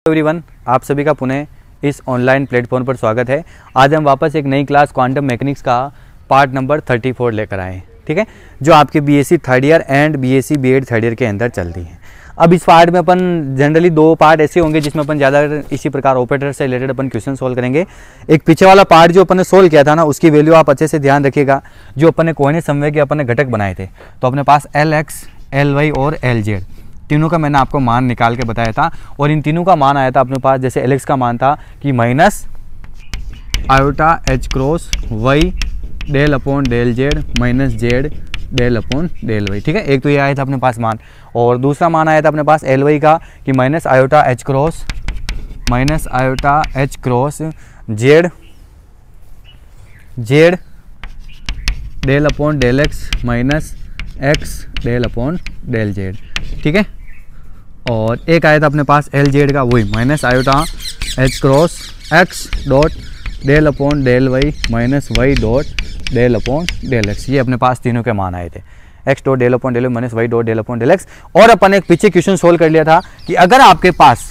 Everyone, आप सभी का पुनः इस ऑनलाइन प्लेटफॉर्म पर स्वागत है। आज हम वापस एक नई क्लास क्वांटम मैकेनिक्स का पार्ट नंबर 34 लेकर आए हैं। ठीक है, जो आपके BSc third year and BSc BEd third year के अंदर चलती है। अब इस पार्ट में अपन जनरली दो पार्ट ऐसे होंगे जिसमें अपन ज़्यादा इसी प्रकार ऑपरेटर से रिलेटेड अपन क्वेश्चन सोल्व करेंगे। एक पीछे वाला पार्ट जो अपन ने सोल्व किया था ना, उसकी वैल्यू आप अच्छे से ध्यान रखिएगा। जो अपन ने कोऑर्डिनेट समन्वय के अपन ने घटक बनाए थे, तो अपने पास LX, LY और LZ तीनों का मैंने आपको मान निकाल के बताया था। और इन तीनों का मान आया था अपने पास, जैसे LX का मान था कि minus iota H cross Y del upon del Z minus Z del upon del Y। ठीक है, एक तो ये आया था अपने पास मान, और दूसरा मान आया था अपने पास LY का कि minus iota H cross Z del upon del X minus X del upon del Z। ठीक है, और एक आया था अपने पास LZ का, वही minus iota H cross X dot del upon del Y minus Y dot del upon del X। ये अपने पास तीनों के मान आए थे, X dot del upon del Y minus Y dot del upon del X। और अपन एक पीछे क्वेश्चन सोल्व कर लिया था कि अगर आपके पास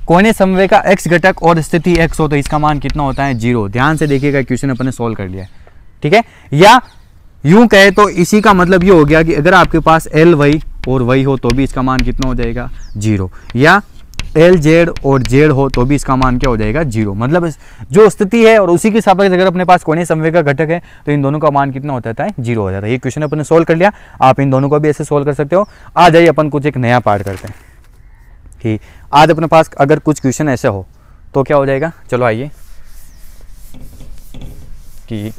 कोऑर्डिनेट समन्वय का X घटक और स्थिति X हो तो इसका मान कितना होता है, 0। ध्यान से देखिएगा, क्वेश्चन अपन ने सोल्व कर लिया है। ठीक है, या यूं कहे तो इसी का मतलब ये हो गया कि अगर आपके पास LY और Y हो तो भी इसका मान कितना हो जाएगा, 0। या LZ और Z हो तो भी इसका मान क्या हो जाएगा, 0। मतलब जो स्थिति है और उसी के सापेक्ष अगर अपने पास कोणीय समन्वय का घटक है तो इन दोनों का मान कितना होता है, 0 हो जाता है। ये क्वेश्चन अपन ने सोल्व कर लिया, आप इन दोनों को भी ऐसे सोल्व कर सकते हो। आ जाइए अपन कुछ एक नया पार्ट करते हैं कि आज अपने पास अगर कुछ क्वेश्चन ऐसे हो तो क्या हो जाएगा। चलो आइए कि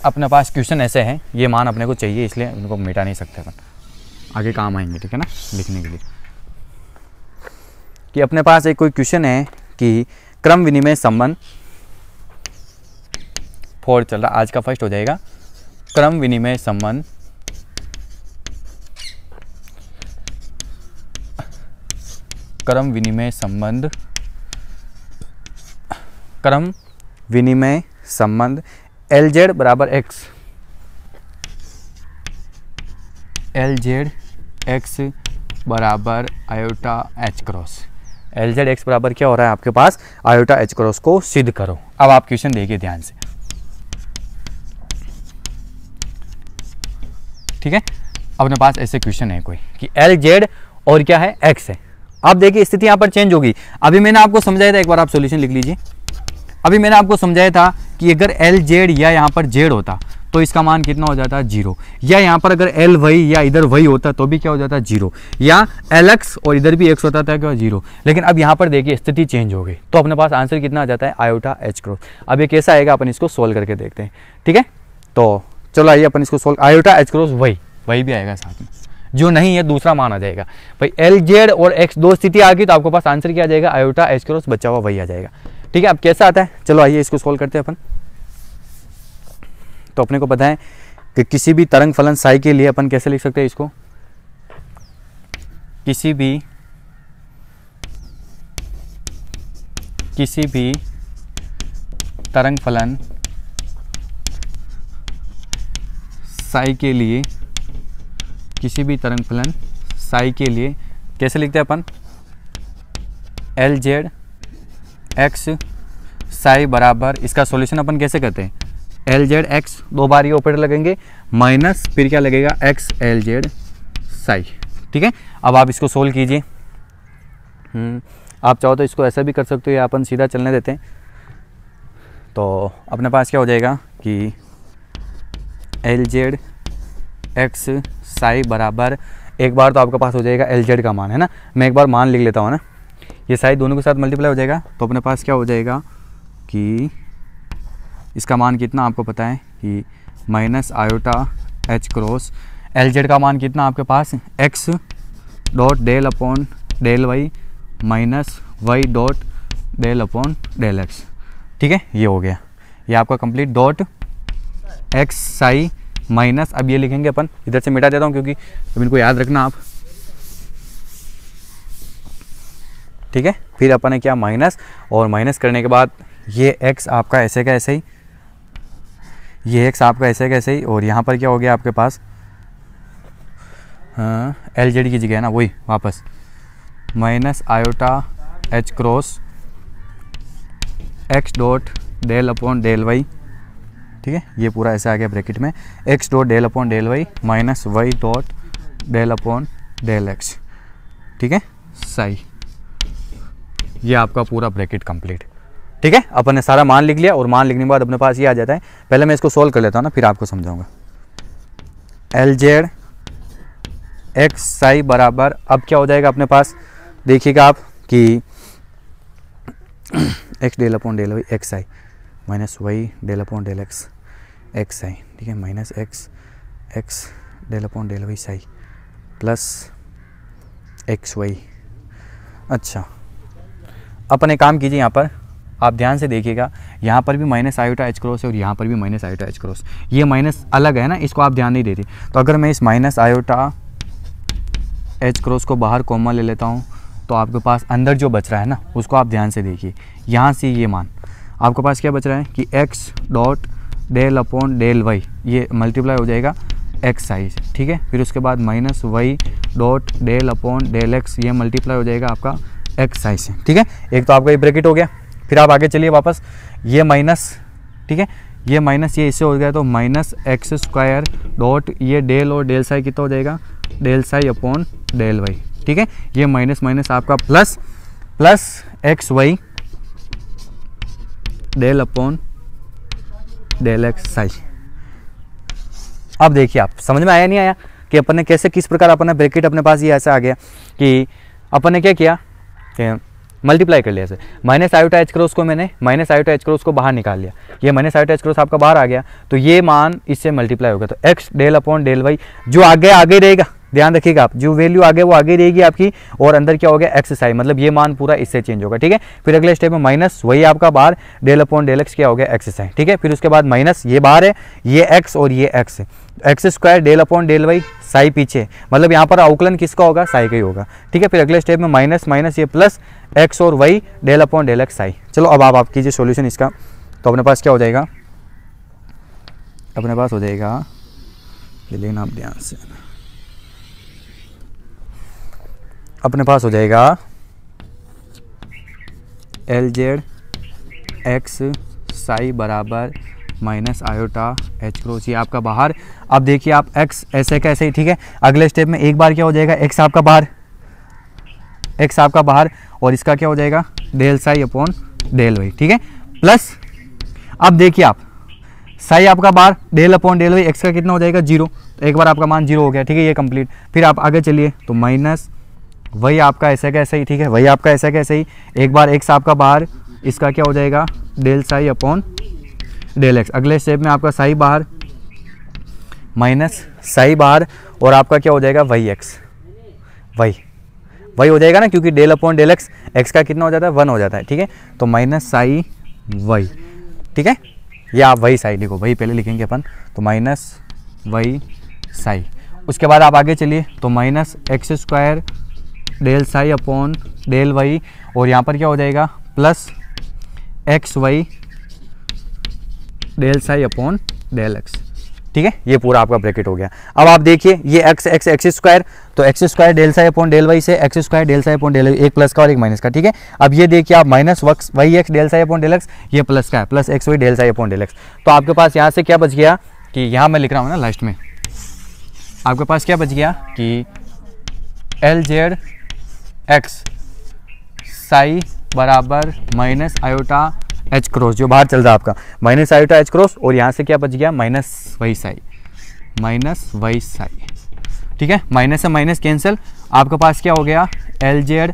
अपने पास क्वेश्चन ऐसे हैं, ये मान अपने को चाहिए इसलिए इनको मिटा नहीं सकते अपन, आगे काम आएंगे। ठीक है ना, लिखने के लिए कि अपने पास एक कोई क्वेश्चन है कि क्रम विनिमय संबंध 4 चल रहा, आज का फर्स्ट हो जाएगा। क्रम विनिमय संबंध LZ बराबर X, LZ X बराबर iota H cross. LZ X बराबर क्या हो रहा है आपके पास, आयोटा H क्रॉस को सिद्ध करो। अब आप क्वेश्चन देखिए ध्यान से। ठीक है, अपने पास ऐसे क्वेश्चन है कोई कि LZ और क्या है, X है। आप देखिए स्थिति यहाँ पर चेंज होगी। अभी मैंने आपको समझाया था, एक बार आप सॉल्यूशन लिख लीजिए। अभी मैंने आपको समझाया था कि अगर LZ या यहाँ पर Z होता तो इसका मान कितना हो जाता है, 0। या यहाँ पर अगर LY या इधर Y होता तो भी क्या हो जाता है, 0। या LX और इधर भी X होता था क्या, 0। लेकिन अब यहाँ पर देखिए स्थिति चेंज हो गई, तो अपने पास आंसर कितना आ जाता है, आयोटा H क्रॉस। अब ये कैसा आएगा, अपन इसको सोल्व करके देखते हैं। ठीक है, तो चलो आइए अपन इसको solve. Iota H cross Y भी आएगा साथ में, जो नहीं है दूसरा मान आ जाएगा। भाई LZ और X दो स्थिति आ गई तो आपके पास आंसर क्या आ जाएगा, आयोटा H क्रॉस बचा हुआ Y आ जाएगा। ठीक है, अब कैसा आता है, चलो आइए इसको सोल्व करते हैं अपन। तो अपने को पता है कि किसी भी तरंग फलन साई के लिए अपन कैसे लिख सकते हैं इसको, किसी भी तरंग फलन साई के लिए, कैसे लिखते हैं अपन, LZ X साई बराबर, इसका सॉल्यूशन अपन कैसे करते हैं, LZ X दो बार ये ऑपरेटर लगेंगे माइनस फिर क्या लगेगा, X LZ साई। ठीक है, अब आप इसको सोल्व कीजिए। आप चाहो तो इसको ऐसा भी कर सकते हो या अपन सीधा चलने देते हैं। तो अपने पास क्या हो जाएगा कि LZ X साई बराबर, एक बार तो आपके पास हो जाएगा LZ का मान, है ना। मैं एक बार मान लिख लेता हूँ ना, ये साई दोनों के साथ मल्टीप्लाई हो जाएगा तो अपने पास क्या हो जाएगा कि इसका मान कितना आपको पता है कि minus iota H cross, LZ का मान कितना आपके पास, X dot del upon del Y minus Y dot del upon del X। ठीक है, ये हो गया, ये आपका complete dot X psi minus, अब ये लिखेंगे अपन, इधर से मिटा देता हूँ क्योंकि अब इनको याद रखना आप। ठीक है, फिर अपन ने क्या, माइनस, और माइनस करने के बाद ये X आपका ऐसे का ऐसे ही, ये एक्स आपका ऐसे कैसे ही, और यहाँ पर क्या हो गया आपके पास एल जेड की जगह है ना वही वापस, minus iota H cross X dot del upon del Y, ठीक है, ये पूरा ऐसा आ गया ब्रैकेट में, X dot del upon del Y minus Y dot del upon del X, ठीक है, सही। ये आपका पूरा ब्रैकेट कंप्लीट, ठीक है। अपन ने सारा मान लिख लिया और मान लिखने के बाद अपने पास ये आ जाता है। पहले मैं इसको सोल्व कर लेता हूँ ना, फिर आपको समझाऊंगा। एल जेड एक्स साई बराबर, अब क्या हो जाएगा अपने पास, देखिएगा आप कि x del upon del Y x i minus y del upon del x x आई, ठीक है, minus x x del upon del Y psi plus x y. अच्छा, अपन एक काम कीजिए, यहाँ पर आप ध्यान से देखिएगा, यहाँ पर भी माइनस आयोटा एच क्रॉस है और यहाँ पर भी माइनस आयोटा एच क्रॉस, ये माइनस अलग है ना, इसको आप ध्यान नहीं देते। तो अगर मैं इस माइनस आयोटा एच क्रॉस को बाहर कॉमा ले लेता हूँ तो आपके पास अंदर जो बच रहा है ना, उसको आप ध्यान से देखिए। यहाँ से ये मान आपके पास क्या बच रहा है कि X dot del upon del Y, ये मल्टीप्लाई हो जाएगा एक्स आई, ठीक है, फिर उसके बाद minus Y dot del upon del X, ये मल्टीप्लाई हो जाएगा आपका एक्स आई से, ठीक है। एक तो आपका ये ब्रैकेट हो गया, फिर आप आगे चलिए वापस, ये माइनस, ठीक है, ये माइनस ये इससे हो गया तो माइनस एक्स स्क्वायर डॉट ये डेल और डेल साई कितना हो जाएगा, del psi upon del Y, ठीक है, ये माइनस माइनस आपका plus plus x Y del upon del x psi. अब देखिए आप समझ में आया नहीं आया कि अपन ने कैसे, किस प्रकार अपन ने ब्रैकेट अपने पास ये ऐसा आ गया कि अपन ने क्या किया कि मल्टीप्लाई कर लिया ऐसे, माइनस आयोटा एच क्रॉस को मैंने माइनस आयोटा एच क्रॉस को बाहर निकाल लिया, ये माइनस आयोटा एच क्रॉस आपका बाहर आ गया, तो ये मान इससे मल्टीप्लाई हो गया, तो X del upon del Y जो आगे रहेगा, ध्यान रखिएगा आप, जो वैल्यू आगे वो आगे रहेगी आपकी, और अंदर क्या हो गया एक्स साई, मतलब ये मान पूरा इससे चेंज होगा, ठीक है। फिर अगले स्टेप में माइनस वही आपका बाहर डेल अपॉन डेल एक्स क्या हो गया एक्स साई, ठीक है, फिर उसके बाद माइनस ये बाहर है, ये एक्स और ये एक्स है, X square del upon del Y psi पीछे, मतलब यहाँ पर अवकलन किसका होगा, साई का ही होगा, ठीक है। फिर अगले स्टेप में माइनस माइनस ये प्लस एक्स और Y del upon del x psi. चलो अब आप कीजिए सॉल्यूशन इसका, तो अपने पास क्या हो जाएगा, अपने पास हो जाएगा, ये लेना आप ध्यान से, अपने पास हो जाएगा एल जेड एक्स साई बराबर माइनस आयोटा एच क्रॉस, ये आपका बाहर। अब देखिए आप एक्स ऐसे का ऐसे ही, ठीक है। अगले स्टेप में एक बार क्या हो जाएगा, एक्स आपका बाहर, एक्स आपका बाहर, और इसका क्या हो जाएगा del psi upon del Y, ठीक है, प्लस अब देखिए आप साई आपका बाहर, del upon del Y, X का कितना हो जाएगा 0, तो एक बार आपका मान 0 हो गया, ठीक है, ये कंप्लीट। फिर आप आगे चलिए तो माइनस वही आपका ऐसा कैसे ही, ठीक है, वही आपका ऐसा कैसे ही, एक बार एक्स आपका बाहर, इसका क्या हो जाएगा del psi upon del X. अगले स्टेप में आपका साई बाहर, माइनस साई बाहर, और आपका क्या हो जाएगा वही एक्स, वही हो जाएगा ना, क्योंकि del upon del x, X का कितना हो जाता है 1 हो जाता है, ठीक है, तो माइनस साई वही, ठीक है, या आप वही साई लिखो, वही पहले लिखेंगे अपन, तो माइनस वही साई। उसके बाद आप आगे चलिए तो minus X square del psi upon del Y, और यहाँ पर क्या हो जाएगा plus x Y del psi upon del X, ठीक है, ये पूरा आपका ब्रैकेट हो गया। अब आप देखिए ये एक्स एक्स एक्स स्क्वायर, तो x square del psi upon del y से x square del psi upon del y, एक प्लस का और एक माइनस का, ठीक है। अब ये देखिए आप minus Y X del psi upon del X, ये प्लस का है, plus x Y del psi upon del X. तो आपके पास यहाँ से क्या बच गया कि यहाँ मैं लिख रहा हूँ ना लास्ट में, आपके पास क्या बच गया कि एल जेड एक्स साई बराबर माइनस आयोटा एच क्रॉस, जो बाहर चल रहा है आपका माइनस आयोटा एच क्रॉस, और यहाँ से क्या बच गया माइनस वाई साई, ठीक है, माइनस से माइनस कैंसिल, आपके पास क्या हो गया एल जेड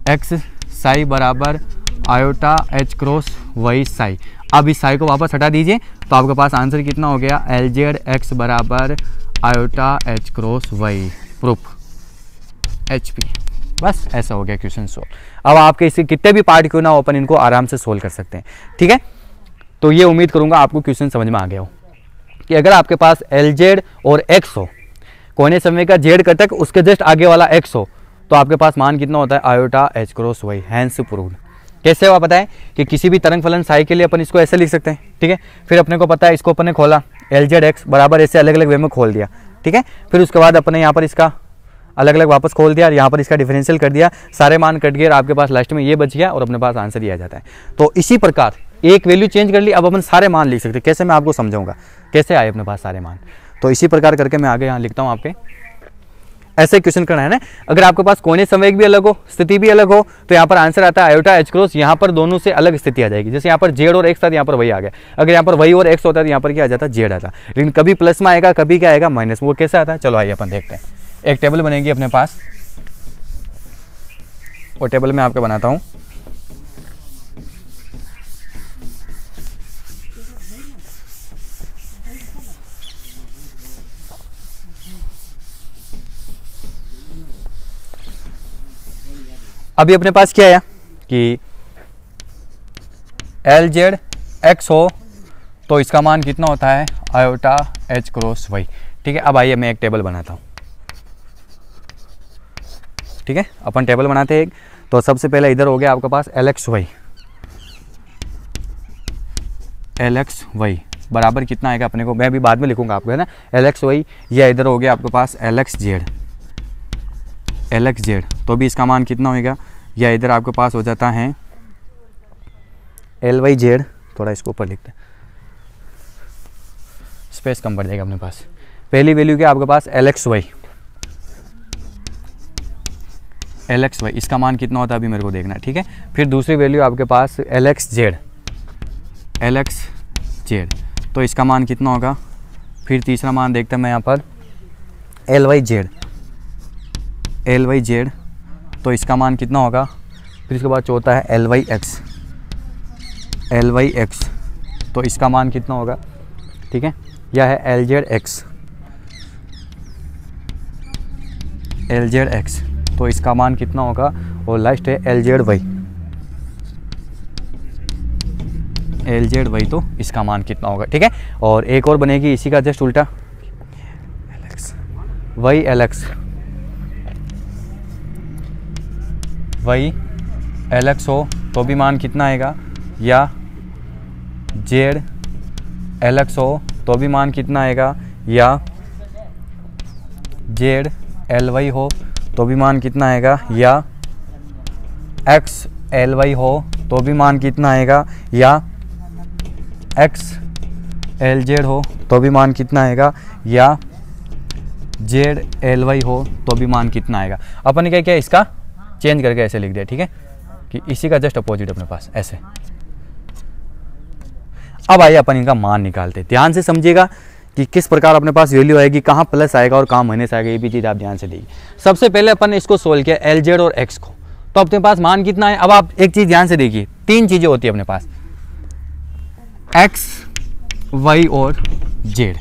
एक्स साई बराबर iota H cross Y psi. अब इस साई को वापस हटा दीजिए तो आपके पास आंसर कितना हो गया एल जेड एक्स बराबर iota H cross Y, proof H P. बस ऐसा हो गया क्वेश्चन सोल्व। अब आपके इसके कितने भी पार्ट क्यों ना हो, अपन इनको आराम से सोल्व कर सकते हैं, ठीक है। तो ये उम्मीद करूंगा आपको क्वेश्चन समझ में आ गया हो कि अगर आपके पास एल जेड और एक्स हो, कोने समय का जेड घटक उसके जस्ट आगे वाला एक्स हो, तो आपके पास मान कितना होता है iota H cross Y, hence proved. कैसे हुआ पता है कि किसी भी तरंग फलन साई के लिए अपन इसको ऐसे लिख सकते हैं, ठीक है। फिर अपने को पता है, इसको अपन ने खोला एल जेड एक्स बराबर ऐसे अलग अलग वे में खोल दिया, ठीक है। फिर उसके बाद अपने यहाँ पर इसका अलग अलग वापस खोल दिया और यहाँ पर इसका डिफरेंशियल कर दिया, सारे मान कट गए और आपके पास लास्ट में ये बच गया और अपने पास आंसर ही आ जाता है। तो इसी प्रकार एक वैल्यू चेंज कर ली, अब अपन सारे मान लिख सकते हैं। कैसे, मैं आपको समझाऊंगा कैसे आए अपने पास सारे मान। तो इसी प्रकार करके मैं आगे यहाँ लिखता हूँ आपके, ऐसे क्वेश्चन करना है ना। अगर आपके पास कोणीय संवेग भी अलग हो, स्थिति भी अलग हो, तो यहाँ पर आंसर आता है आयोटा एच क्रॉस, यहाँ पर दोनों से अलग स्थिति आ जाएगी। जैसे यहाँ पर जेड और एक्स था, यहाँ पर वही आ गया। अगर यहाँ पर वही और एक्स होता है तो यहाँ पर क्या आ जाता है, जेड आता। लेकिन कभी प्लस में आएगा, कभी क्या आएगा, माइनस। वो कैसे आता है, चलो आइए अपन देखते हैं। एक टेबल बनेगी अपने पास, वो टेबल मैं आपको बनाता हूँ। अभी अपने पास क्या आया कि एल जेड एक्स हो तो इसका मान कितना होता है, आयोटा एच क्रॉस वाई। ठीक है, अब आइए मैं एक टेबल बनाता हूँ। ठीक है, अपन टेबल बनाते हैं एक। तो सबसे पहले इधर हो गया आपके पास L x Y, L x y बराबर कितना आएगा अपने को, मैं भी बाद में लिखूंगा आपको, है ना। एल एक्स वाई, या इधर हो गया आपके पास L x z, L x z, तो भी इसका मान कितना होगा, या इधर आपके पास हो जाता है एल वाई जेड। थोड़ा इसको ऊपर लिखते हैं, स्पेस कम बढ़ जाएगा अपने पास। पहली वैल्यू क्या आपके पास, L x Y, L x y, इसका मान कितना होता है अभी मेरे को देखना है। ठीक है, फिर दूसरी वैल्यू आपके पास L x z, L x z, तो इसका मान कितना होगा। फिर तीसरा मान देखते हैं मैं यहाँ पर L Y Z, L Y Z, तो इसका मान कितना होगा। फिर इसके बाद चौथा है L Y X, L Y X, तो इसका मान कितना होगा। ठीक है, यह है L Z X, L Z X, तो इसका मान कितना होगा। और लास्ट है L Z Y, L Z Y, तो इसका मान कितना होगा। ठीक है, और एक और बनेगी इसी का जस्ट उल्टा, L x Y, L x Y L X हो तो भी मान कितना आएगा, या जेड एल एक्स हो तो भी मान कितना आएगा, या जेड एल वाई हो तो भी मान कितना आएगा, या एक्स एल वाई हो तो भी मान कितना आएगा, या एक्स एल जेड हो तो भी मान कितना आएगा, या जेड एल वाई हो तो भी मान कितना आएगा। अपन ने क्या किया, इसका चेंज करके ऐसे लिख दिया। ठीक है, कि इसी का जस्ट अपोजिट अपने पास ऐसे। अब आइए अपन इनका मान निकालते हैं। ध्यान से समझिएगा कि किस प्रकार अपने पास वैल्यू आएगी, कहाँ प्लस आएगा और कहाँ माइनस आएगा, ये भी चीज़ आप ध्यान से देखिए। सबसे पहले अपन ने इसको सोल्व किया एल जेड और एक्स को, तो अपने पास मान कितना है। अब आप एक चीज़ ध्यान से देखिए, तीन चीज़ें होती है अपने पास, एक्स वाई और जेड।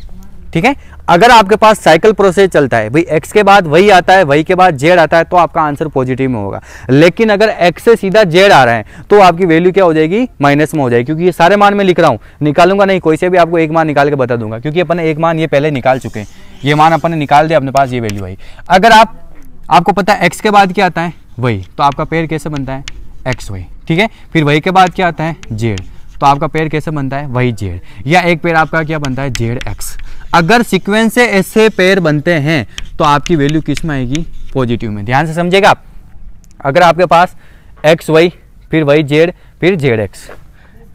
ठीक है, अगर आपके पास साइकिल प्रोसेस चलता है भाई, एक्स के बाद वही आता है, वही के बाद जेड आता है, तो आपका आंसर पॉजिटिव में होगा। लेकिन अगर एक्स से सीधा जेड आ रहा है तो आपकी वैल्यू क्या हो जाएगी, माइनस में हो जाएगी। क्योंकि ये सारे मान मैं लिख रहा हूँ, निकालूंगा नहीं, कोई से भी आपको एक मान निकाल के बता दूंगा, क्योंकि अपन ने एक मान ये पहले निकाल चुके हैं। ये मान अपन ने निकाल दिया, अपने पास ये वैल्यू आई। अगर आपको पता है एक्स के बाद क्या आता है वही, तो आपका पेयर कैसे बनता है, एक्स वाई। ठीक है, फिर वही के बाद क्या आता है, जेड, तो आपका पेयर कैसे बनता है, वही जेड, या एक पेयर आपका क्या बनता है, जेड एक्स। अगर सीक्वेंस से ऐसे पेयर बनते हैं तो आपकी वैल्यू किस में आएगी, पॉजिटिव में। ध्यान से समझिएगा आप, अगर आपके पास एक्स वाई फिर वाई जेड फिर जेड एक्स,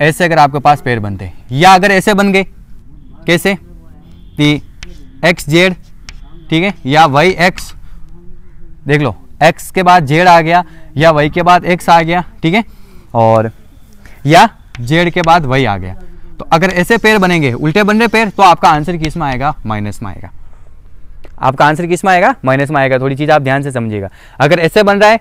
ऐसे अगर आपके पास पेयर बनते हैं, या अगर ऐसे बन गए कैसे कि एक्स जेड, ठीक है, या वाई एक्स, देख लो एक्स के बाद जेड आ गया, या वाई के बाद एक्स आ गया, ठीक है, और या जेड के बाद वाई आ गया। तो अगर ऐसे पेयर बनेंगे, उल्टे बन रहे पेयर, तो आपका आंसर किस में आएगा, माइनस में आएगा। आपका आंसर किस में आएगा, माइनस में आएगा। थोड़ी चीज आप ध्यान से समझिएगा, अगर ऐसे बन रहा है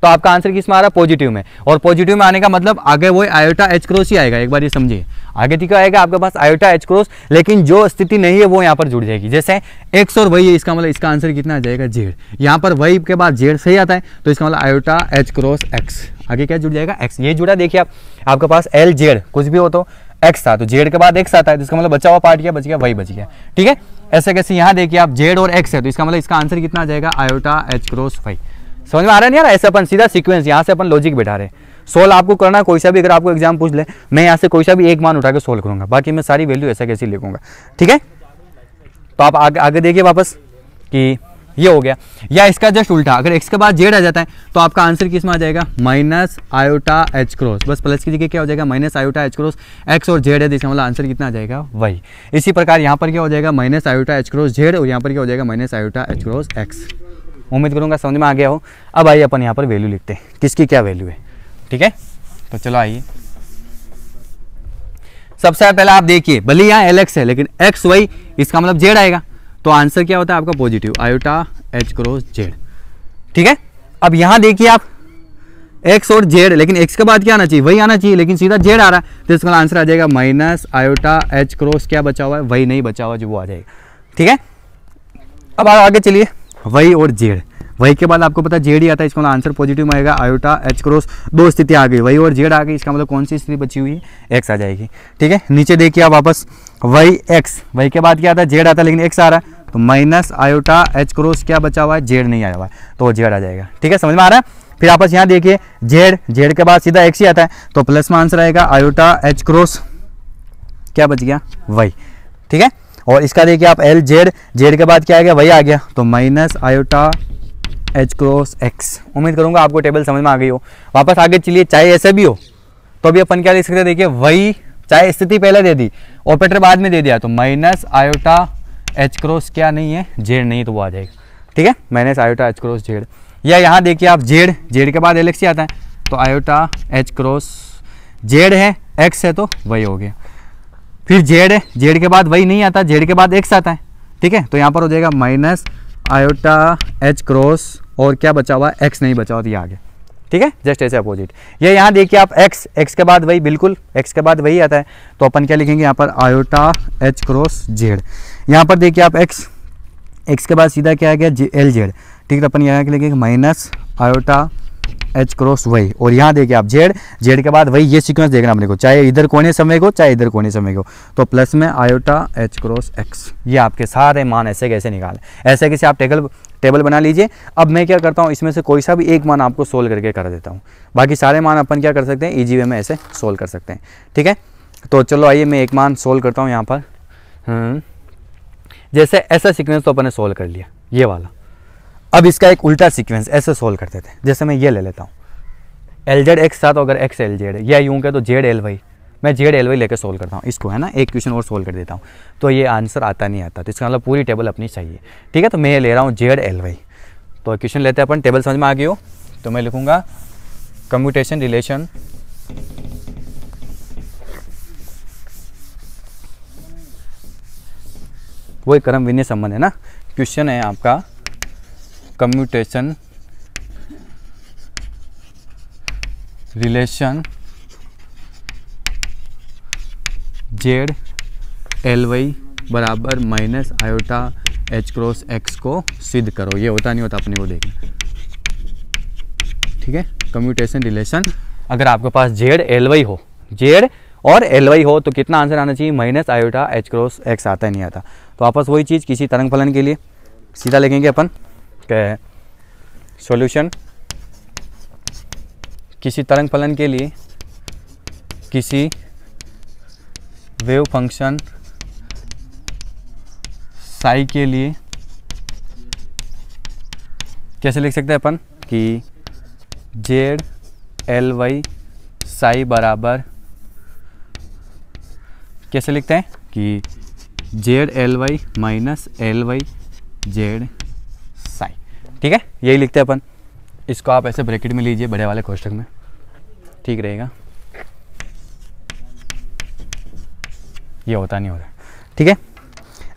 तो आपका आंसर किस में आ रहा है, पॉजिटिव में। और पॉजिटिव में आने का मतलब आगे वो आयोटा एच क्रॉस ही आएगा। एक बार ये समझिए, आगे ठीक आएगा आपके पास आयोटा एच क्रॉस, लेकिन जो स्थिति नहीं है वो यहाँ पर जुड़ जाएगी। जैसे एक्स और वाई है, इसका मतलब इसका आंसर कितना आ जाएगा, जेड। यहाँ पर वाई के बाद जेड सही आता है, तो इसका मतलब आयोटा एच क्रॉस एक्स, आगे क्या जुड़ जाएगा, एक्स। ये जुड़ा, देखिए आपके पास एल जेड कुछ भी हो तो एक्स था, तो जेड के बाद एक्स आता है, तो इसका मतलब बचा हुआ पार्ट क्या बच गया, वाई बच गया। ठीक है, ऐसे कैसे यहाँ देखिए आप जेड और एक्स है, तो इसका मतलब इसका आंसर कितना आ जाएगा, आयोटा एच क्रॉस वाई। समझ में आ रहा है नहीं यार, ऐसे अपन सीधा सीक्वेंस, यहाँ से अपन लॉजिक बैठा रहे। सोल्व आपको करना कोई सा भी, अगर आपको एग्जाम पूछ ले, मैं यहाँ से कोई सा भी एक मान उठा के सोल्व करूंगा, बाकी मैं सारी वैल्यू ऐसा कैसे लिखूंगा। ठीक है, तो आप आगे देखिए वापस कि ये हो गया। या इसका जस्ट उल्टा, अगर x के बाद z आ जाता है तो आपका आंसर किस में आ जाएगा, माइनस आयोटा h क्रॉस, बस प्लस की जगह क्या हो जाएगा minus iota h cross, x और z है तो इसका मतलब आंसर कितना आ जाएगा वही। इसी प्रकार यहाँ पर क्या हो जाएगा minus iota h cross z और यहाँ पर क्या हो जाएगा minus iota h cross x। उम्मीद करूँगा समझ में आ गया हो। अब आइए अपन यहाँ पर वैल्यू लिखते हैं, किसकी क्या वैल्यू है, ठीक है। तो चलो आइए, सबसे पहले आप देखिए भले यहाँ LX है लेकिन x y इसका मतलब z आएगा, तो आंसर क्या होता है आपका positive iota h cross z, ठीक है। अब यहाँ देखिए आप x और z, लेकिन x के बाद क्या आना चाहिए, वही आना चाहिए, लेकिन सीधा z आ रहा है तो इसका आंसर आ जाएगा माइनस आयोटा h क्रॉस क्या बचा हुआ है, वही नहीं बचा हुआ जो वो आ जाएगा, ठीक है। अब आगे चलिए, वही और z, वही के बाद आपको पता है जेड ही आता है, इसका आंसर पॉजिटिव में आएगा आयोटा h क्रॉस, दो स्थिति आ गई, वही और जेड आ गई, इसका मतलब कौन सी स्थिति बची हुई है, x आ जाएगी, ठीक है। नीचे देखिए आप वापस वही x, वही के बाद क्या आता है जेड आता है लेकिन x आ रहा है तो माइनस आयोटा h क्रॉस क्या बचा हुआ है, जेड नहीं आया हुआ है तो जेड आ जाएगा, ठीक है, समझ में आ रहा है। फिर आपस यहाँ देखिए जेड के बाद सीधा x ही आता है तो प्लस में आंसर आएगा आयोटा h क्रॉस क्या बच गया वही, ठीक है। और इसका देखिए आप एल जेड के बाद क्या आ गया वही आ गया तो minus iota h cross x। उम्मीद करूंगा आपको टेबल समझ में आ गई हो। वापस आगे चलिए, चाहे ऐसे भी हो तो अभी अपन क्या लिख सकते हैं, देखिए वही, चाहे स्थिति पहले दे दी ऑपरेटर बाद में दे दिया तो माइनस आयोटा h क्रॉस क्या नहीं है, जेड नहीं तो वो आ जाएगा, ठीक है, minus iota h cross Z. या यहाँ देखिए आप जेड के बाद LX ही आता है तो आयोटा h क्रॉस जेड है, x है तो वही हो गया। फिर जेड है, जेड के बाद वही नहीं आता, जेड के बाद x आता है, ठीक है, तो यहाँ पर हो जाएगा माइनस आयोटा h क्रॉस और क्या बचा हुआ है, x नहीं बचा हुआ तो ये आ गया, ठीक है, जस्ट ऐसे अपोजिट। ये यहाँ देखिए आप x के बाद वही, बिल्कुल x के बाद वही आता है तो अपन क्या लिखेंगे यहाँ पर आयोटा h क्रॉस जेड। यहाँ पर देखिए आप x के बाद सीधा क्या आ गया एल जेड, ठीक है, तो अपन यहाँ लिखेंगे माइनस आयोटा h क्रॉस वही। और यहाँ देखिए आप जेड के बाद वही, ये सीक्वेंस देखना अपने को, चाहे इधर कोने समय को चाहे इधर कोने समय को, तो प्लस में आयोटा h क्रॉस x। ये आपके सारे मान ऐसे कैसे निकालें, ऐसे कैसे आप टेबल बना लीजिए। अब मैं क्या करता हूँ, इसमें से कोई सा भी एक मान आपको सोल्व करके कर देता हूँ, बाकी सारे मान अपन क्या कर सकते हैं ईजी वे में ऐसे सोल्व कर सकते हैं, ठीक है। तो चलो आइए मैं एक मान सोल्व करता हूँ यहाँ पर। जैसे ऐसा सीक्वेंस तो अपन ने सोल्व कर लिया ये वाला, अब इसका एक उल्टा सीक्वेंस ऐसे सोल्व करते थे। जैसे मैं ये ले लेता हूँ एल जेड एक्स था तो अगर एक्स एल जेड है, या यूँ कह तो जेड एल वाई, मैं जेड एल वाई लेकर सोल्व करता हूँ इसको, है ना, एक क्वेश्चन और सोल्व कर देता हूँ तो ये आंसर आता नहीं आता, तो इसका मतलब पूरी टेबल अपनी चाहिए, ठीक है। तो मैं ये ले रहा हूँ जेड एल वाई, तो क्वेश्चन लेते हैं अपन, टेबल समझ में आ गई हो तो मैं लिखूँगा कम्यूटेशन रिलेशन वही क्रम विन्य संबंध है ना, क्वेश्चन है आपका commutation relation z L y बराबर minus iota h cross x को सिद्ध करो। ये होता नहीं होता अपने को देखना, ठीक है। कम्यूटेशन रिलेशन, अगर आपके पास जेड एल वाई हो, जेड और एल वाई हो तो कितना आंसर आना चाहिए, minus iota h cross x आता ही नहीं आता। तो वापस वही चीज़ किसी तरंग फलन के लिए सीधा लिखेंगे अपन सॉल्यूशन, किसी तरंग फलन के लिए किसी वेव फंक्शन साई के लिए कैसे लिख सकते हैं अपन कि जेड एल वाई साई बराबर, कैसे लिखते हैं कि Z L Y minus L Y Z psi, ठीक है, यही लिखते हैं अपन। इसको आप ऐसे ब्रैकेट में लीजिए बड़े वाले कोष्ठक में, ठीक रहेगा, ये होता नहीं होता, ठीक है।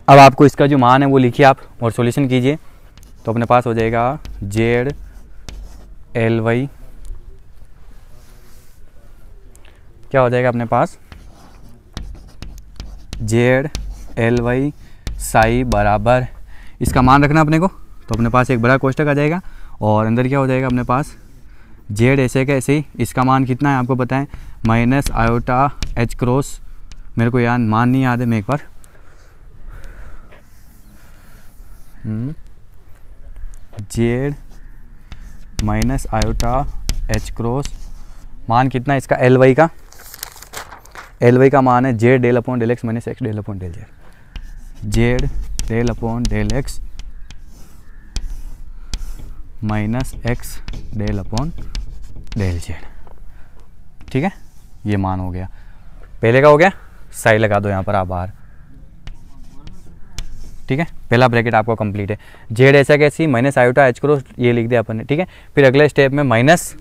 अब आपको इसका जो मान है वो लिखिए आप और सॉल्यूशन कीजिए तो अपने पास हो जाएगा जेड एल वाई, क्या हो जाएगा अपने पास जेड एल वाई साई बराबर, इसका मान रखना अपने को, तो अपने पास एक बड़ा कोष्ठक आ जाएगा और अंदर क्या हो जाएगा अपने पास जेड ऐसे का ऐसे ही, इसका मान कितना है आपको पता है माइनस आयोटा h क्रॉस, मेरे को यार मान नहीं याद है, मैं एक बार z minus iota h cross, मान कितना है इसका एल वाई का, एल वाई का मान है z del upon del x minus x del upon del z, z del upon del x minus x del upon del Z. ठीक है, ये मान हो गया, पहले का हो गया, साई लगा दो यहाँ पर आप बाहर। ठीक है, पहला ब्रैकेट आपको कंप्लीट है। जेड ऐसा कैसी माइनस आयोटा एच क्रॉस ये लिख दिया अपन ने। ठीक है, फिर अगले स्टेप में माइनस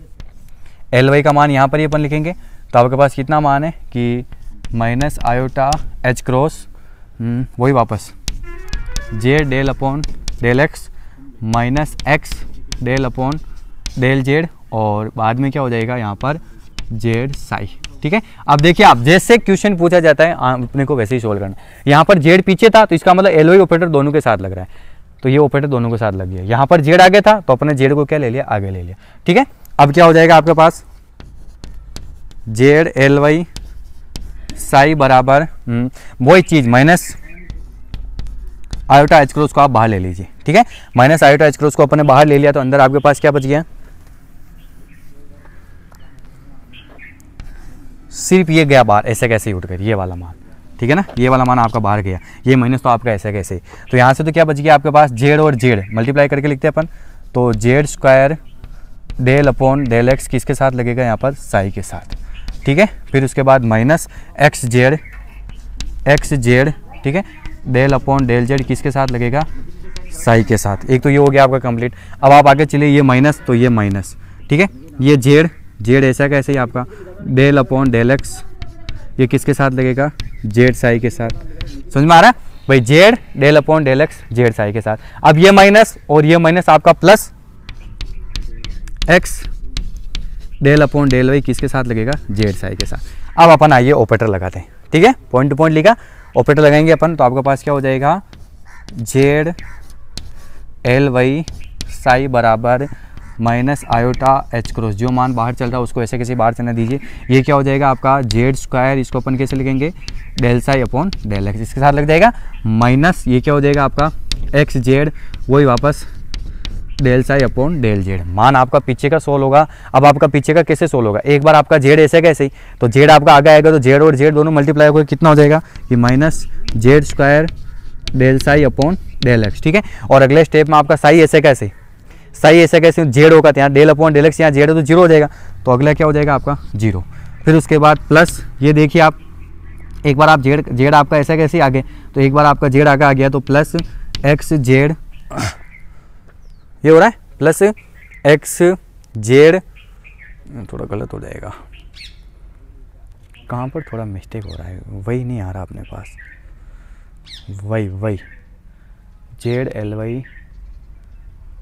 एल वाई का मान यहाँ पर ही अपन लिखेंगे। तो आपके पास कितना मान है कि माइनस आयोटा एच क्रॉस वही वापस Z del upon del x minus x del upon del Z, और बाद में क्या हो जाएगा यहाँ पर जेड साई। ठीक है, अब देखिए आप जैसे क्वेश्चन पूछा जाता है अपने को वैसे ही सोल्व करना। यहाँ पर जेड पीछे था तो इसका मतलब एल वाई ऑपरेटर दोनों के साथ लग रहा है, तो ये ऑपरेटर दोनों के साथ लग गया। यहाँ पर जेड आगे था तो अपने जेड को क्या ले लिया, आगे ले लिया। ठीक है, अब क्या हो जाएगा आपके पास जेड एल वाई साई बराबर वही चीज माइनस आयोटा एच क्रॉस को आप बाहर ले लीजिए। ठीक है, माइनस आयोटा एच क्रॉस को अपने बाहर ले लिया तो अंदर आपके पास क्या बच गया, सिर्फ ये गया बाहर, ऐसे कैसे ही उठकर ये वाला मान। ठीक है ना, ये वाला मान आपका बाहर गया, ये माइनस तो आपका ऐसे कैसे। तो यहाँ से तो क्या बच गया आपके पास, जेड और जेड मल्टीप्लाई करके लिखते हैं अपन, तो Z square del upon del X किसके साथ लगेगा यहाँ पर, साई के साथ। ठीक है, फिर उसके बाद माइनस एक्स जेड ठीक है डेल अपॉन डेल जेड किसके साथ लगेगा, साई के साथ। एक तो ये हो गया आपका कंप्लीट। अब आप आगे चलिए, ये माइनस तो ये माइनस। ठीक है, ये जेड ऐसा कैसे ही आपका डेल अपॉन डेल एक्स ये किसके साथ लगेगा, जेड साई के साथ। समझ में आ रहा है भाई, Z del upon del X Z psi के साथ। अब ये माइनस और ये माइनस आपका plus X del upon del Y किसके साथ लगेगा, जेड साई के साथ। अब अपन आइए ऑपरेटर लगाते हैं। ठीक है, पॉइंट टू पॉइंट लिखा, ऑपरेटर लगाएंगे अपन तो आपके पास क्या हो जाएगा, जेड एल वाई साई बराबर माइनस आयोटा एच क्रॉस, जो मान बाहर चल रहा है उसको ऐसे कैसे बाहर चलने दीजिए। ये क्या हो जाएगा आपका जेड स्क्वायर, इसको अपन कैसे लिखेंगे, del psi upon del X इसके साथ लग जाएगा, माइनस ये क्या हो जाएगा आपका एक्स जेड वही वापस del psi upon del Z. मान आपका पीछे का सोल्व होगा। अब आपका पीछे का कैसे सोल्व होगा, एक बार आपका जेड ऐसे कैसे ही, तो जेड आपका आगे आएगा तो जेड और जेड दोनों मल्टीप्लाई होकर कितना हो जाएगा कि minus Z square del psi upon del X. ठीक है, और अगले स्टेप में आपका साई ऐसे कैसे, साई ऐसे कैसे जेड होगा तो यहाँ डेल अपॉन डेल एक्स, यहाँ जेड है तो जीरो हो जाएगा, तो अगला क्या हो जाएगा आपका जीरो। फिर उसके बाद प्लस ये देखिए आप एक बार आप जेड आपका ऐसा कैसे आगे, तो एक बार आपका जेड आगे आ गया तो प्लस एक्स जेड ये हो रहा है, प्लस एक्स जेड, थोड़ा गलत हो जाएगा, कहाँ पर थोड़ा मिस्टेक हो रहा है, वही नहीं आ रहा अपने पास, वही जेड एल वाई,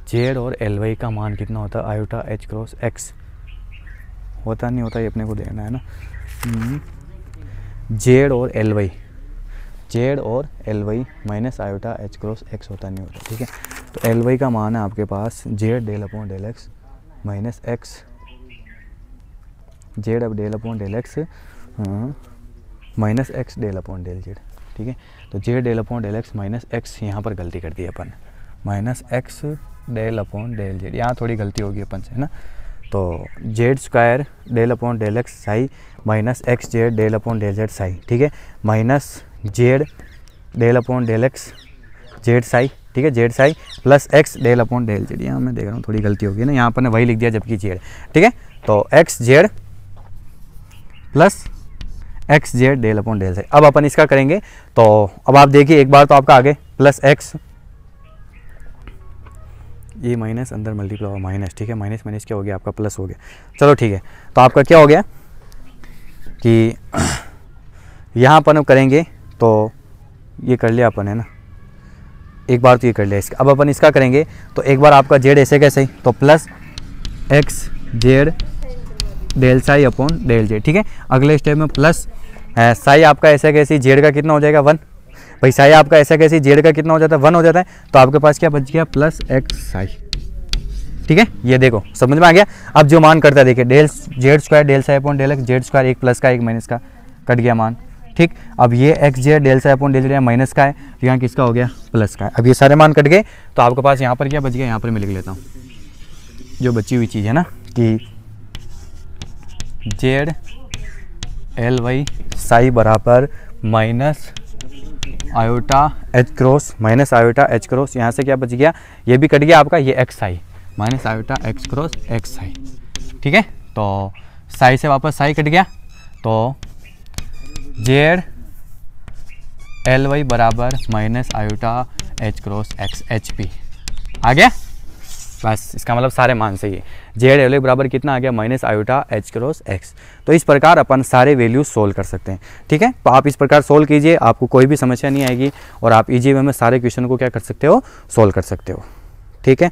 जेड और एल वाई का मान कितना होता है, आयोटा एच क्रॉस एक्स होता नहीं होता, ये अपने को देखना है ना। जेड और L Y minus iota H cross X होता नहीं होता। ठीक है, तो एल वाई का मान है आपके पास z del upon del x minus x z अब del upon del x minus x del upon del Z. ठीक है, तो z del upon del x minus x, यहाँ पर गलती कर दी अपन, minus x del upon del Z, यहाँ थोड़ी गलती होगी अपन से है ना। तो Z square del upon del x psi minus x Z del upon del Z psi. ठीक है, minus Z del upon del X Z psi. ठीक है, Z psi plus X del upon del Z, यहाँ मैं देख रहा हूँ थोड़ी गलती होगी ना, यहाँ पर ने वही लिख दिया जबकि जेड। ठीक है, तो X Z plus X Z del upon del psi. अब अपन इसका करेंगे तो अब आप देखिए एक बार तो आपका आगे प्लस एक्स, ये माइनस अंदर मल्टीप्लाई हुआ माइनस। ठीक है, माइनस माइनस क्या हो गया आपका प्लस हो गया। चलो ठीक है, तो आपका क्या हो गया कि यहाँ अपन करेंगे तो ये कर लिया अपन है ना, एक बार तो ये कर लिया इसका। अब अपन इसका करेंगे तो एक बार आपका जेड ऐसे कैसे ही, तो plus X Z del psi upon del Z. ठीक है, अगले स्टेप में प्लस साई आपका ऐसा कैसे जेड का कितना हो जाएगा 1, भाई साई आपका ऐसा कैसे जेड का कितना हो जाता है 1 हो जाता है, तो आपके पास क्या बच गया प्लस एक्स साई। ठीक है, ये देखो समझ में आ गया। अब जो मान करता है देखिए del Z square del psi upon del X Z square, एक प्लस का एक माइनस का कट गया मान। ठीक, अब ये X Z del psi upon del Z minus का है, तो यहाँ किसका हो गया प्लस का है। अब ये सारे मान कट गए तो आपके पास यहाँ पर क्या बच गया, यहाँ पर मैं लिख लेता हूँ जो बची हुई चीज़ है ना कि जेड एल वाई साई बराबर minus iota H cross minus iota H cross, यहाँ से क्या बच गया, ये भी कट गया आपका ये x psi, minus iota x cross x Sai. ठीक है, तो साई से वापस साई कट गया, तो जेड एल वाई बराबर minus iota H cross x h p आ गया। बस इसका मतलब सारे मान सही है। जेड एल वाई बराबर कितना आ गया, minus iota H cross x. तो इस प्रकार अपन सारे वैल्यूज सोल्व कर सकते हैं। ठीक है, तो आप इस प्रकार सोल्व कीजिए, आपको कोई भी समस्या नहीं आएगी और आप इजी वे में सारे क्वेश्चन को क्या कर सकते हो, सोल्व कर सकते हो। ठीक है,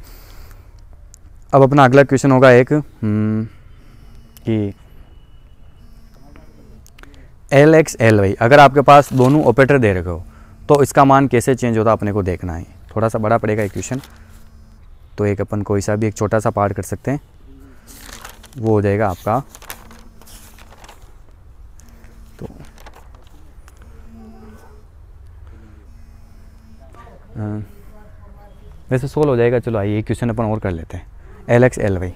अब अपना अगला क्वेश्चन होगा एक कि एल एक्स एल वाई, अगर आपके पास दोनों ऑपरेटर दे रखे हो तो इसका मान कैसे चेंज होता है अपने को देखना है। थोड़ा सा बड़ा पड़ेगा एक क्वेश्चन, तो एक अपन कोई सा भी एक छोटा सा पार्ट कर सकते हैं, वो हो जाएगा आपका। तो वैसे सोल्व हो जाएगा। चलो आइए एक क्वेश्चन अपन और कर लेते हैं, एल एक्स एल वाई।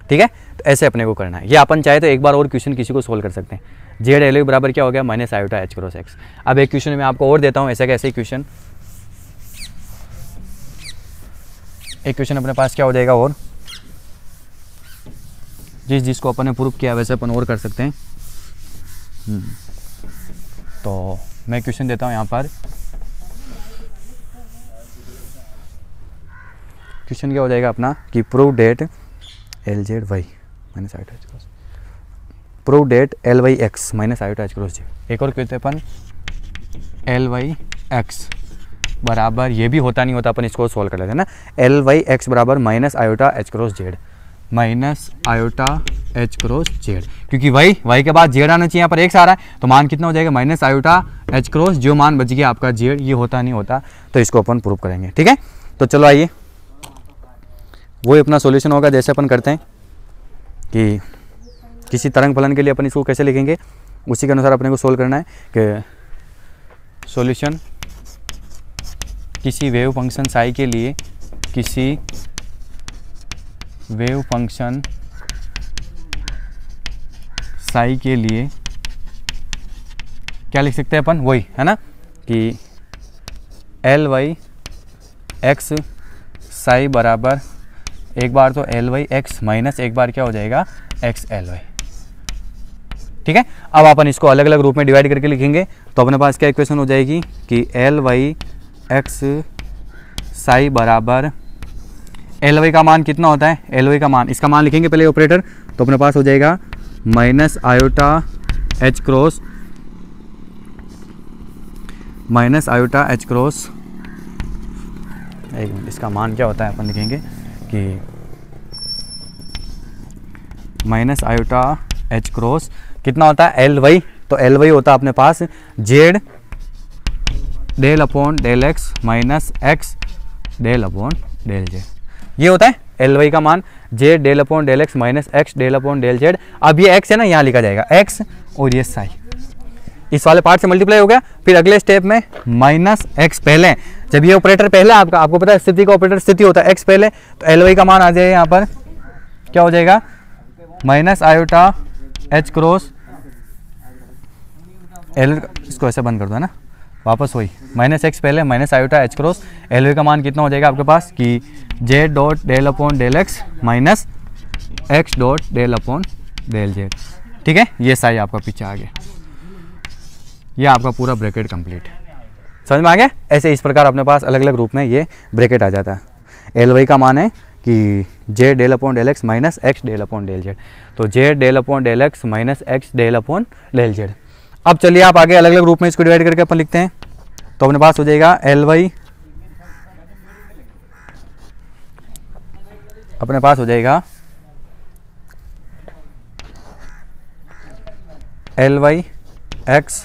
ठीक है, तो ऐसे अपने को करना है। ये अपन चाहे तो एक बार और क्वेश्चन किसी को सोल्व कर सकते हैं। जेड एल वाई बराबर क्या हो गया, minus iota H cross x. अब एक क्वेश्चन मैं आपको और देता हूँ ऐसे कैसे क्वेश्चन, एक क्वेश्चन अपने पास क्या हो जाएगा और जिसको अपन ने प्रूव किया वैसे अपन और कर सकते हैं। तो मैं क्वेश्चन देता हूँ यहाँ पर, क्वेश्चन क्या हो जाएगा अपना कि prove that L Z Y minus iota H cross, prove that L Y X minus iota H cross Z. एक और कहते हैं अपन एल वाई एक्स बराबर, ये भी होता नहीं होता, अपन इसको सोल्व कर लेते हैं ना। एल वाई एक्स बराबर minus iota H cross Z, minus iota H cross Z, क्योंकि वाई के बाद जेड आना चाहिए, यहाँ पर एक्स आ रहा है, तो मान कितना हो जाएगा, माइनस आयोटा एच क्रॉस, जो मान बच गया आपका जेड, ये होता नहीं होता, तो इसको अपन प्रूव करेंगे। ठीक है, तो चलो आइए, वही अपना सॉल्यूशन होगा जैसे अपन करते हैं कि किसी तरंग फलन के लिए अपन इसको कैसे लिखेंगे, उसी के अनुसार अपने को सोल्व करना है कि सॉल्यूशन किसी वेव फंक्शन साई के लिए, किसी वेव फंक्शन साई के लिए क्या लिख सकते हैं अपन, वही है ना कि एल वाई एक्स साई बराबर एक बार तो एल वाई एक्स माइनस एक बार क्या हो जाएगा, एक्स एल वाई। ठीक है, अब अपन इसको अलग अलग रूप में डिवाइड करके लिखेंगे, तो अपने पास क्या इक्वेशन हो जाएगी कि एल वाई एक्स साई बराबर, एल वाई का मान कितना होता है, एल वाई का मान, इसका मान लिखेंगे पहले ऑपरेटर, तो अपने पास हो जाएगा minus iota H cross, minus iota H cross, एक मिनट, इसका मान क्या होता है अपन लिखेंगे कि माइनस आयोटा एच क्रॉस कितना होता है, एल वाई, तो एल वाई होता है अपने पास z del upon del x minus x del upon del z, ये होता है एल वाई का मान, z del upon del x minus x del upon del z. अब ये एक्स है ना, यहाँ लिखा जाएगा एक्स और ये साई, इस वाले पार्ट से मल्टीप्लाई हो गया। फिर अगले स्टेप में माइनस एक्स पहले, जब ये ऑपरेटर पहले आपको पता है स्थिति का ऑपरेटर स्थिति होता है एक्स पहले, तो एल वाई का मान आ जाएगा यहाँ पर क्या हो जाएगा, minus iota H cross L, इसको ऐसे बंद कर दो ना, वापस वही माइनस एक्स पहले minus iota H cross, L Y का मान कितना हो जाएगा आपके पास कि Z dot del upon del x minus X dot del upon del Z. ठीक है, ये साई आपका पीछे आ गया, ये आपका पूरा ब्रैकेट कंप्लीट, समझ में आ गया। ऐसे इस प्रकार अपने पास अलग अलग रूप में ये ब्रैकेट आ जाता है। एल वाई का मान है कि z del upon del x minus x del upon del Z, तो z del upon del x minus x del upon del z. अब चलिए आप आगे अलग अलग रूप में इसको डिवाइड करके अपन लिखते हैं, तो अपने पास हो जाएगा एल वाई, अपने पास हो जाएगा एल वाई एक्स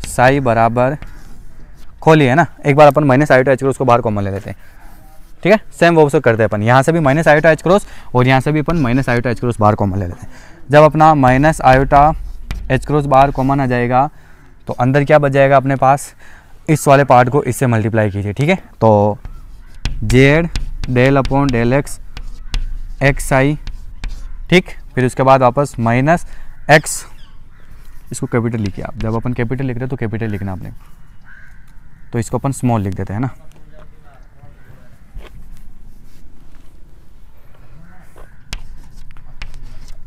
साई बराबर, खोलिए ना एक बार, अपन माइनस आयोटा एच क्रॉस को बाहर कॉमन ले लेते हैं। ठीक है, सेम वो से करते हैं अपन, यहाँ से भी माइनस आयोटा एच क्रॉस और यहाँ से भी अपन माइनस आयोटा एच क्रॉस बाहर कॉमन ले लेते हैं। जब अपना माइनस आयोटा एच क्रॉस बाहर कॉमन आ जाएगा, तो अंदर क्या बच जाएगा अपने पास, इस वाले पार्ट को इससे मल्टीप्लाई कीजिए। ठीक है, तो z del upon del x x आई, ठीक, फिर उसके बाद वापस माइनस एक्स, इसको कैपिटल लिखिए आप, जब अपन कैपिटल लिख रहे हो तो कैपिटल लिखना आपने, तो इसको अपन स्मॉल लिख देते हैं ना,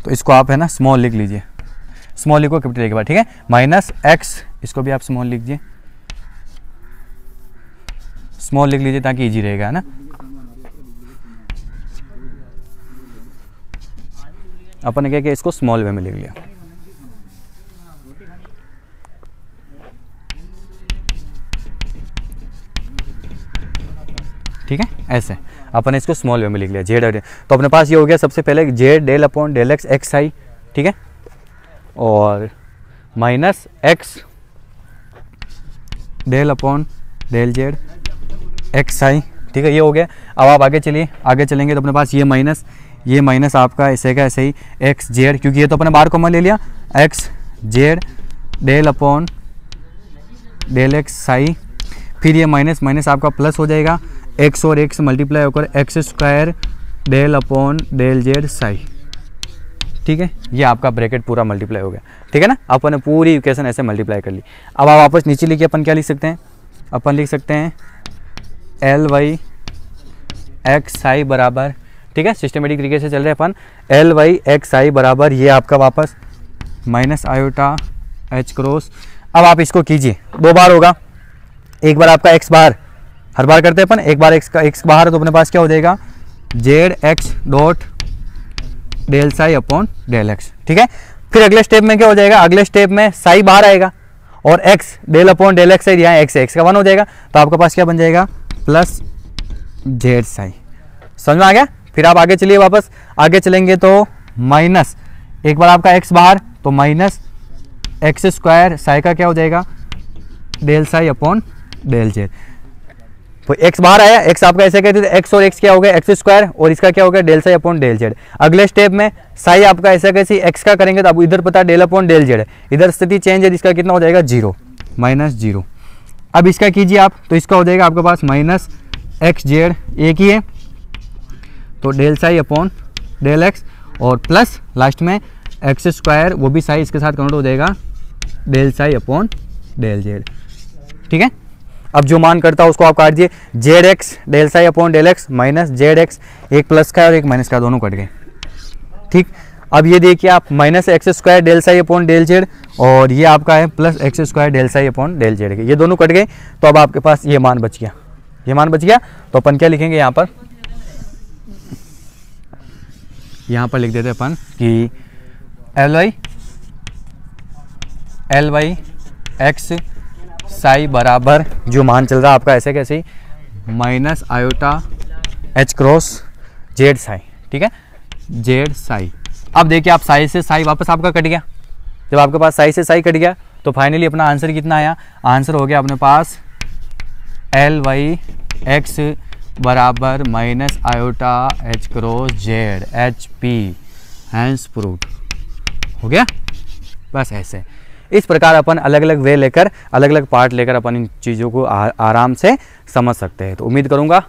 तो इसको आप है ना स्मॉल लिख लीजिए, स्मॉल लिखो कैपिटल के बाद, ठीक है। माइनस एक्स, इसको भी आप स्मॉल लिख दीजिए, स्मॉल लिख लीजिए ताकि इजी रहेगा, है ना। अपन ने क्या किया, इसको स्मॉल वे में लिख लिया। ठीक है, ऐसे अपन इसको स्मॉल वे में लिख लिया जेड। तो अपने पास ये हो गया सबसे पहले z del upon del x x आई, ठीक है, और minus x del upon del z x आई, ठीक है, ये हो गया। अब आप आगे चलिए, आगे चलेंगे तो अपने पास ये माइनस आपका ऐसे का ऐसे ही एक्स जेड, क्योंकि ये तो अपने बाहर कॉमन ले लिया, x Z del upon del x i, फिर ये माइनस माइनस आपका प्लस हो जाएगा, एक्स और एक्स मल्टीप्लाई होकर X square del upon del Z psi, ठीक है। ये आपका ब्रैकेट पूरा मल्टीप्लाई हो गया, ठीक है ना। अपन ने पूरी इक्वेशन ऐसे मल्टीप्लाई कर ली। अब आप वापस नीचे लिखिए, अपन क्या लिख सकते हैं, अपन लिख सकते हैं एल वाई एक्स आई बराबर, ठीक है, सिस्टमेटिक तरीके से चल रहे हैं अपन, एल वाई एक्स आई बराबर ये आपका वापस माइनस आयोटा एच क्रॉस। अब आप इसको कीजिए, 2 बार होगा, एक बार आपका एक्स बाहर, हर बार करते हैं अपन, एक बार एक्स का एक्स बाहर है तो अपने पास क्या हो जाएगा, Z X dot del psi upon del X, ठीक है। फिर अगले स्टेप में क्या हो जाएगा, अगले स्टेप में साई बाहर आएगा और X del upon del X है, यहाँ एक्स का 1 हो जाएगा, तो आपके पास क्या बन जाएगा, प्लस जेड साई। समझ में आ गया। फिर आप आगे चलिए, वापस आगे चलेंगे तो माइनस, एक बार आपका एक्स बाहर तो माइनस एक्स स्क्वायर साई का क्या हो जाएगा, del psi upon del Z. तो एक्स बाहर आया, एक्स आपका ऐसे कहते थे, एक्स और एक्स क्या हो गया, एक्स स्क्वायर, और इसका क्या हो गया, del psi upon del Z. अगले स्टेप में साई आपका ऐसा कैसे एक्स का करेंगे तो अब इधर पता डेल अपॉन डेल जेड है, इधर स्थिति चेंज है, इसका कितना हो जाएगा 0 माइनस 0। अब इसका कीजिए आप, तो इसका हो जाएगा आपके पास माइनस एक्स जेड एक ही है, तो del psi upon del X, और प्लस लास्ट में एक्स स्क्वायर, वो भी साई इसके साथ कन्वर्ट हो जाएगा del psi upon del Z, ठीक है। अब जो मान करता है उसको आप काट दिए, Z X del psi upon del x minus Z X, एक प्लस का और एक माइनस का, दोनों कट गए, ठीक। अब ये देखिए आप minus X square del psi upon del Z, और ये आपका है plus X square del psi upon del Z के, ये दोनों कट गए, तो अब आपके पास ये मान बच गया, ये मान बच गया। तो अपन क्या लिखेंगे यहाँ पर लिख देते अपन कि एल वाई एक्स साई बराबर जो मान चल रहा है आपका ऐसे कैसे ही minus iota H cross z psi, ठीक है, जेड साई। अब देखिए आप साई से साई वापस आपका कट गया, जब आपके पास साई से साई कट गया तो फाइनली अपना आंसर कितना आया, आंसर हो गया अपने पास एल वाई एक्स बराबर minus iota H cross Z H P, hence proved हो गया। बस ऐसे इस प्रकार अपन अलग अलग वे लेकर, अलग अलग पार्ट लेकर अपन इन चीज़ों को आराम से समझ सकते हैं। तो उम्मीद करूँगा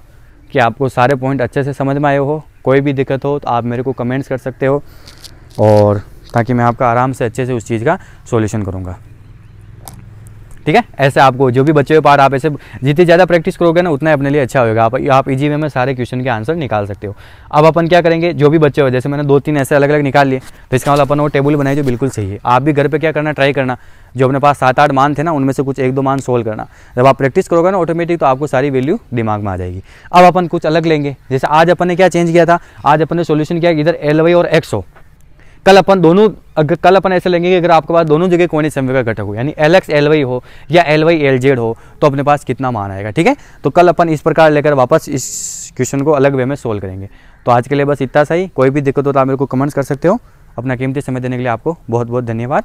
कि आपको सारे पॉइंट अच्छे से समझ में आए हो। कोई भी दिक्कत हो तो आप मेरे को कमेंट्स कर सकते हो, और ताकि मैं आपका आराम से अच्छे से उस चीज़ का सॉल्यूशन करूँगा, ठीक है। ऐसे आपको जो भी बचे हुए पार्ट, आप ऐसे जितनी ज़्यादा प्रैक्टिस करोगे ना उतना ही अपने लिए अच्छा होगा, आप इजी वे में सारे क्वेश्चन के आंसर निकाल सकते हो। अब अपन क्या करेंगे, जो भी बचे हुए, जैसे मैंने 2-3 ऐसे अलग अलग निकाल लिए, तो इसका मतलब अपन वो टेबल बनाई जो बिल्कुल सही है। आप भी घर पे क्या करना, ट्राई करना, जो अपने पास 7-8 मान थे ना उनमें से कुछ 1-2 मान सोल्व करना। जब आप प्रैक्टिस करोगे ना ऑटोमेटिक, तो आपको सारी वैल्यू दिमाग में आ जाएगी। अब अपन कुछ अलग लेंगे, जैसे आज अपन ने क्या चेंज किया था, आज अपन ने सोल्यूशन किया इधर एल वाई और एक्स हो, कल अपन ऐसे लेंगे कि अगर आपके पास दोनों जगह कोई समय का घटक हो, यानी एल एक्स एल वाई हो या एल वाई एल जेड हो, तो अपने पास कितना मान आएगा, ठीक है। तो कल अपन इस प्रकार लेकर वापस इस क्वेश्चन को अलग वे में सोल्व करेंगे। तो आज के लिए बस इतना सही। कोई भी दिक्कत हो तो आप मेरे को कमेंट्स कर सकते हो। अपना कीमती समय देने के लिए आपको बहुत बहुत धन्यवाद।